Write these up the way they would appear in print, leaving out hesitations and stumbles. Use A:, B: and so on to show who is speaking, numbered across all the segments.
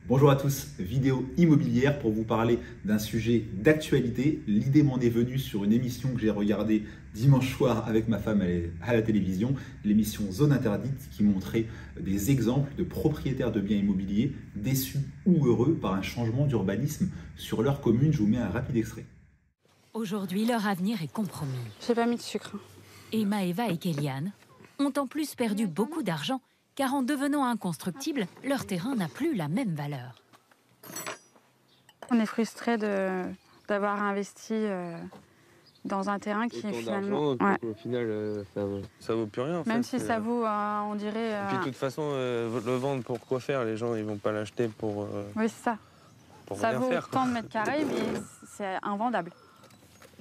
A: Bonjour à tous, vidéo immobilière pour vous parler d'un sujet d'actualité. L'idée m'en est venue sur une émission que j'ai regardée dimanche soir avec ma femme à la télévision, l'émission Zone Interdite qui montrait des exemples de propriétaires de biens immobiliers déçus ou heureux par un changement d'urbanisme sur leur commune. Je vous mets un rapide extrait.
B: Aujourd'hui, leur avenir est compromis.
C: J'ai pas mis de sucre.
B: Et Maëva et Kéliane ont en plus perdu beaucoup d'argent car en devenant inconstructibles, leur terrain n'a plus la même valeur.
C: On est frustrés d'avoir investi dans un terrain qui finalement...
D: Au final, ça vaut plus rien.
C: Même si ça vaut, on dirait...
D: Et puis de toute façon, le vendre pour quoi faire? Les gens, ils vont pas l'acheter pour...
C: Oui, c'est ça.
D: Pour
C: ça
D: rien
C: vaut
D: faire,
C: tant de mètres carrés, mais c'est invendable.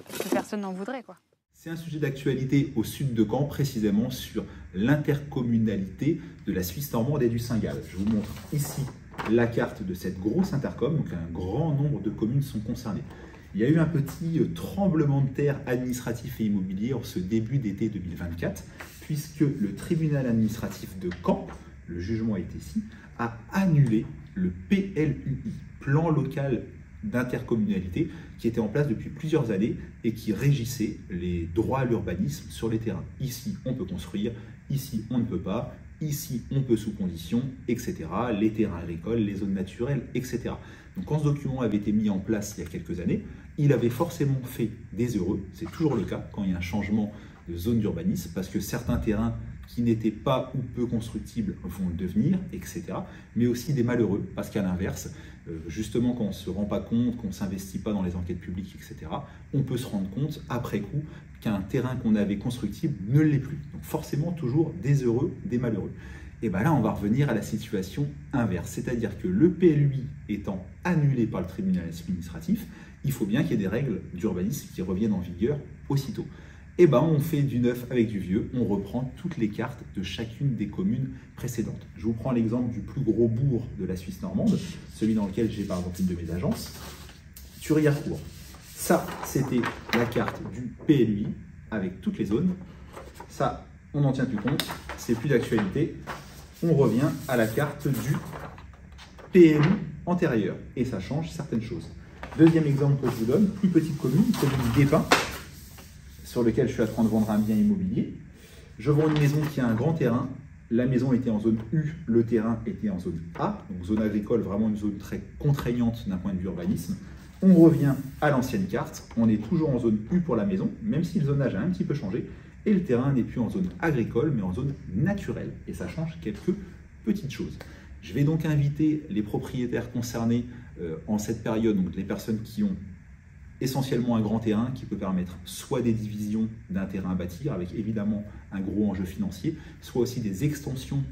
C: Que personne n'en voudrait, quoi.
A: C'est un sujet d'actualité au sud de Caen, précisément sur l'intercommunalité de la Suisse normande et du Saint-Gall. Je vous montre ici la carte de cette grosse intercom, donc un grand nombre de communes sont concernées. Il y a eu un petit tremblement de terre administratif et immobilier en ce début d'été 2024, puisque le tribunal administratif de Caen, le jugement est ici, a annulé le PLUI, plan local d'intercommunalité, qui était en place depuis plusieurs années et qui régissait les droits à l'urbanisme sur les terrains. Ici, on peut construire, ici, on ne peut pas, ici, on peut sous conditions, etc. Les terrains agricoles, les zones naturelles, etc. Donc quand ce document avait été mis en place il y a quelques années, il avait forcément fait des heureux, c'est toujours le cas quand il y a un changement de zone d'urbanisme, parce que certains terrains qui n'étaient pas ou peu constructibles vont le devenir, etc. Mais aussi des malheureux, parce qu'à l'inverse, justement quand on ne se rend pas compte, qu'on ne s'investit pas dans les enquêtes publiques, etc., on peut se rendre compte, après coup, qu'un terrain qu'on avait constructible ne l'est plus. Donc forcément, toujours des heureux, des malheureux. Et bien là, on va revenir à la situation inverse, c'est-à-dire que le PLUI étant annulé par le tribunal administratif, il faut bien qu'il y ait des règles d'urbanisme qui reviennent en vigueur aussitôt. Et ben on fait du neuf avec du vieux, on reprend toutes les cartes de chacune des communes précédentes. Je vous prends l'exemple du plus gros bourg de la Suisse normande, celui dans lequel j'ai par exemple une de mes agences, Thury-Harcourt. Ça, c'était la carte du PLUI avec toutes les zones. Ça, on n'en tient plus compte, c'est plus d'actualité. On revient à la carte du PLU antérieur et ça change certaines choses. Deuxième exemple que je vous donne, plus petite commune, celui du Guépin, sur lequel je suis en train de vendre un bien immobilier. Je vends une maison qui a un grand terrain. La maison était en zone U, le terrain était en zone A, donc zone agricole, vraiment une zone très contraignante d'un point de vue urbanisme. On revient à l'ancienne carte, on est toujours en zone U pour la maison, même si le zonage a un petit peu changé, et le terrain n'est plus en zone agricole, mais en zone naturelle, et ça change quelques petites choses. Je vais donc inviter les propriétaires concernés en cette période, donc les personnes qui ont essentiellement un grand terrain qui peut permettre soit des divisions d'un terrain à bâtir avec évidemment un gros enjeu financier, soit aussi des extensions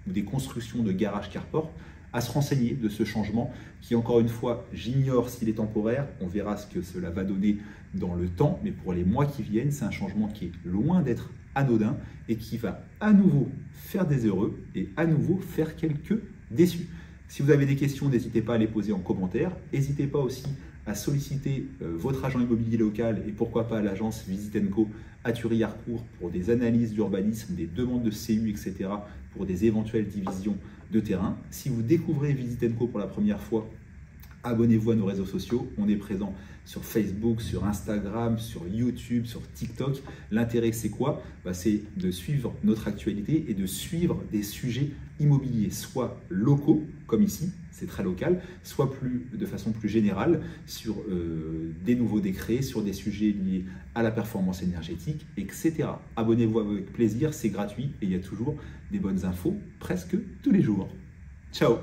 A: ou des constructions de garages carports, à se renseigner de ce changement qui, encore une fois, j'ignore s'il est temporaire, on verra ce que cela va donner dans le temps, mais pour les mois qui viennent, c'est un changement qui est loin d'être anodin et qui va à nouveau faire des heureux et à nouveau faire quelques déçus. Si vous avez des questions, n'hésitez pas à les poser en commentaire, n'hésitez pas aussi à solliciter votre agent immobilier local et pourquoi pas l'agence Visit & Co à Thury-Harcourt pour des analyses d'urbanisme, des demandes de CU, etc. pour des éventuelles divisions de terrain. Si vous découvrez Visit & Co pour la première fois, abonnez-vous à nos réseaux sociaux. On est présent sur Facebook, sur Instagram, sur YouTube, sur TikTok. L'intérêt, c'est quoi? C'est de suivre notre actualité et de suivre des sujets immobiliers, soit locaux, comme ici, c'est très local, soit de façon plus générale, sur des nouveaux décrets, sur des sujets liés à la performance énergétique, etc. Abonnez-vous avec plaisir, c'est gratuit et il y a toujours des bonnes infos presque tous les jours. Ciao!